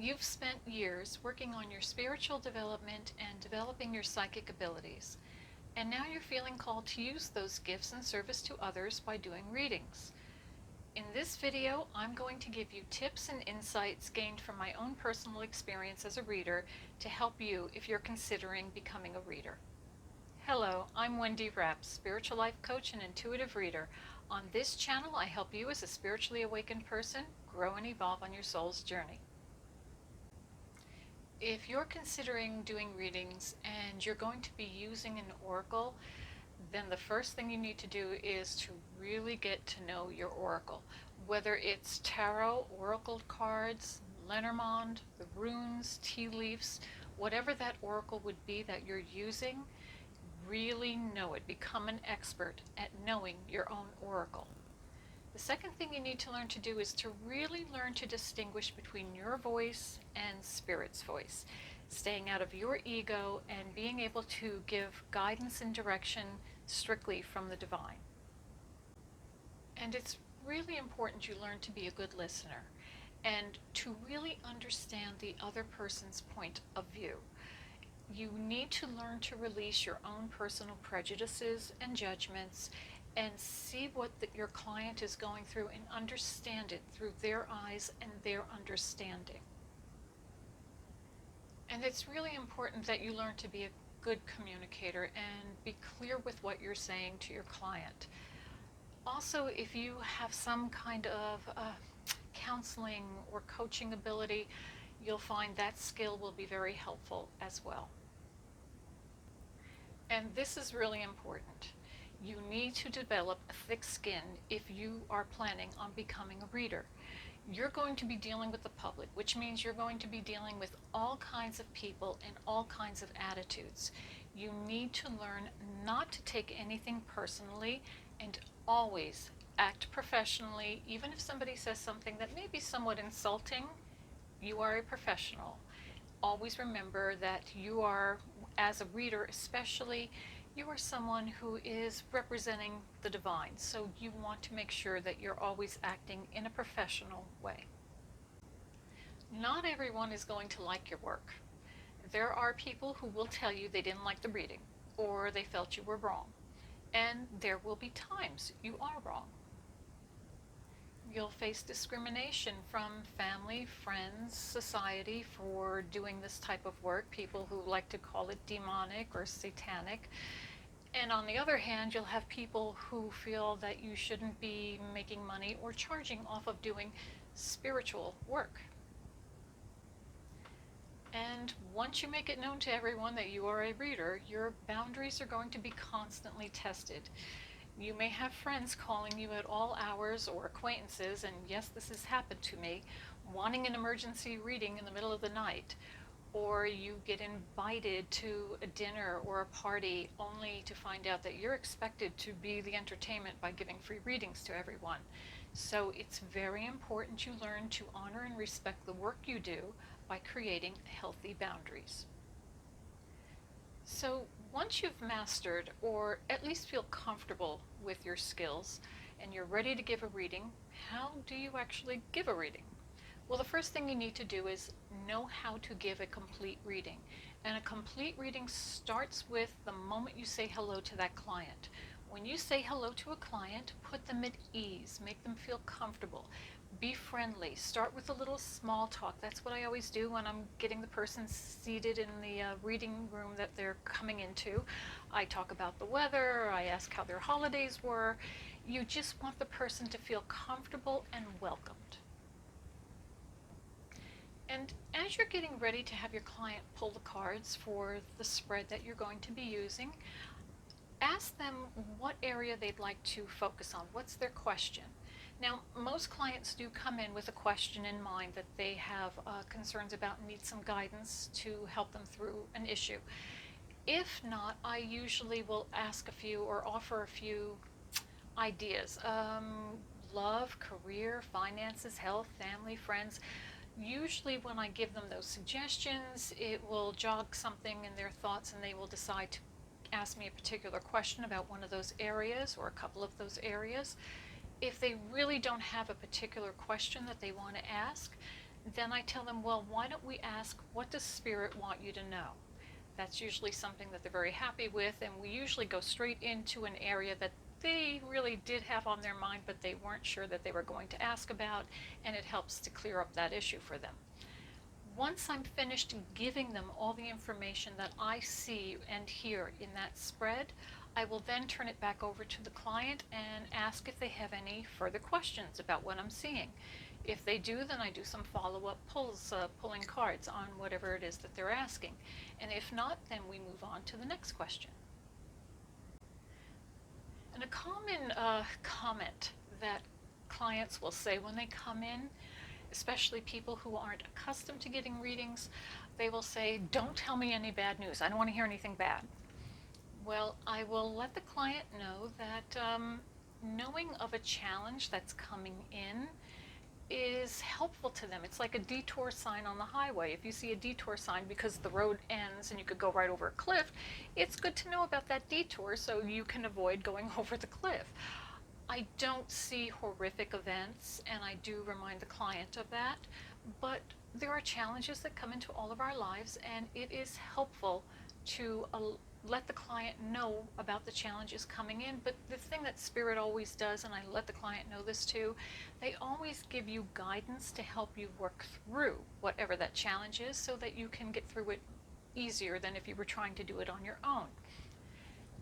You've spent years working on your spiritual development and developing your psychic abilities, and now you're feeling called to use those gifts in service to others by doing readings. In this video, I'm going to give you tips and insights gained from my own personal experience as a reader to help you if you're considering becoming a reader. Hello, I'm Wendy Rapp, spiritual life coach and intuitive reader. On this channel, I help you as a spiritually awakened person grow and evolve on your soul's journey. If you're considering doing readings and you're going to be using an oracle, then the first thing you need to do is to really get to know your oracle. Whether it's tarot, oracle cards, Lenormand, the runes, tea leaves, whatever that oracle would be that you're using, really know it. Become an expert at knowing your own oracle. The second thing you need to learn to do is to really learn to distinguish between your voice and Spirit's voice, staying out of your ego and being able to give guidance and direction strictly from the divine. And it's really important you learn to be a good listener and to really understand the other person's point of view. You need to learn to release your own personal prejudices and judgments and see what your client is going through and understand it through their eyes and their understanding. And it's really important that you learn to be a good communicator and be clear with what you're saying to your client. Also, if you have some kind of counseling or coaching ability, you'll find that skill will be very helpful as well. And this is really important. You need to develop a thick skin if you are planning on becoming a reader. You're going to be dealing with the public, which means you're going to be dealing with all kinds of people and all kinds of attitudes. You need to learn not to take anything personally and always act professionally. Even if somebody says something that may be somewhat insulting, you are a professional. Always remember that you are, as a reader especially, you are someone who is representing the divine, so you want to make sure that you're always acting in a professional way. Not everyone is going to like your work. There are people who will tell you they didn't like the reading or they felt you were wrong, and there will be times you are wrong. You'll face discrimination from family, friends, society for doing this type of work, people who like to call it demonic or satanic. And on the other hand, you'll have people who feel that you shouldn't be making money or charging off of doing spiritual work. And once you make it known to everyone that you are a reader, your boundaries are going to be constantly tested. You may have friends calling you at all hours or acquaintances, and yes, this has happened to me, wanting an emergency reading in the middle of the night. Or you get invited to a dinner or a party only to find out that you're expected to be the entertainment by giving free readings to everyone. So it's very important you learn to honor and respect the work you do by creating healthy boundaries. So once you've mastered, or at least feel comfortable with your skills, and you're ready to give a reading, how do you actually give a reading? Well, the first thing you need to do is know how to give a complete reading. And a complete reading starts with the moment you say hello to that client. When you say hello to a client, put them at ease, make them feel comfortable. Be friendly. Start with a little small talk. That's what I always do when I'm getting the person seated in the reading room that they're coming into. I talk about the weather. I ask how their holidays were. You just want the person to feel comfortable and welcomed. And as you're getting ready to have your client pull the cards for the spread that you're going to be using, ask them what area they'd like to focus on. What's their question? Now, most clients do come in with a question in mind that they have concerns about and need some guidance to help them through an issue. If not, I usually will ask a few or offer a few ideas. Love, career, finances, health, family, friends. Usually when I give them those suggestions, it will jog something in their thoughts and they will decide to ask me a particular question about one of those areas or a couple of those areas. If they really don't have a particular question that they want to ask, Then I tell them, well, why don't we ask, what does Spirit want you to know? That's usually something that they're very happy with, and we usually go straight into an area that they really did have on their mind, but they weren't sure that they were going to ask about, and it helps to clear up that issue for them. Once I'm finished giving them all the information that I see and hear in that spread, I will then turn it back over to the client and ask if they have any further questions about what I'm seeing. If they do, then I do some follow-up pulls, pulling cards on whatever it is that they're asking. And if not, then we move on to the next question. And a common comment that clients will say when they come in, especially people who aren't accustomed to getting readings, they will say, don't tell me any bad news. I don't want to hear anything bad. Well, I will let the client know that knowing of a challenge that's coming in is helpful to them. It's like a detour sign on the highway. If you see a detour sign because the road ends and you could go right over a cliff, it's good to know about that detour so you can avoid going over the cliff. I don't see horrific events, and I do remind the client of that, but there are challenges that come into all of our lives, and it is helpful to let the client know about the challenges coming in. But the thing that Spirit always does, and I let the client know this too, they always give you guidance to help you work through whatever that challenge is so that you can get through it easier than if you were trying to do it on your own.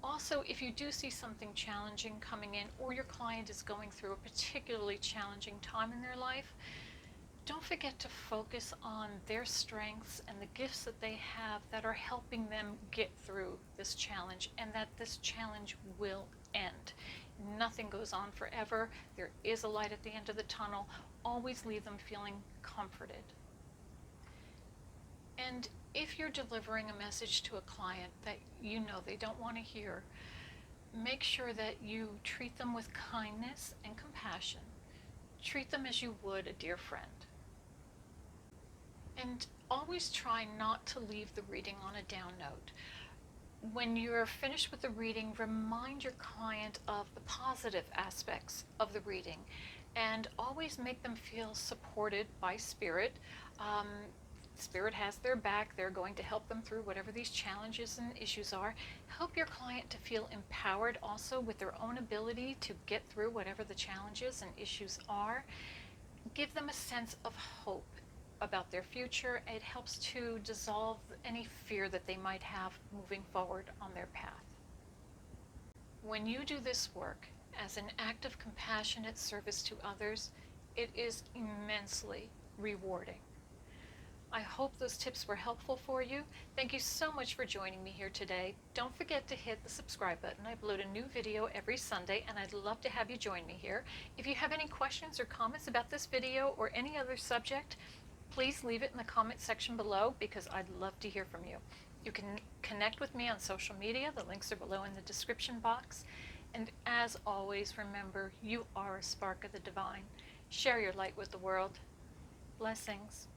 Also, if you do see something challenging coming in, or your client is going through a particularly challenging time in their life, don't forget to focus on their strengths and the gifts that they have that are helping them get through this challenge, and that this challenge will end. Nothing goes on forever. There is a light at the end of the tunnel. Always leave them feeling comforted. And if you're delivering a message to a client that you know they don't want to hear, make sure that you treat them with kindness and compassion. Treat them as you would a dear friend. And always try not to leave the reading on a down note. When you're finished with the reading, remind your client of the positive aspects of the reading, and always make them feel supported by Spirit. Spirit has their back. They're going to help them through whatever these challenges and issues are. Help your client to feel empowered also with their own ability to get through whatever the challenges and issues are. Give them a sense of hope about their future. It helps to dissolve any fear that they might have moving forward on their path. When you do this work as an act of compassionate service to others, it is immensely rewarding. I hope those tips were helpful for you. Thank you so much for joining me here today. Don't forget to hit the subscribe button. I upload a new video every Sunday, and I'd love to have you join me here. If you have any questions or comments about this video or any other subject, please leave it in the comment section below, because I'd love to hear from you. You can connect with me on social media. The links are below in the description box. And as always, remember, you are a spark of the divine. Share your light with the world. Blessings.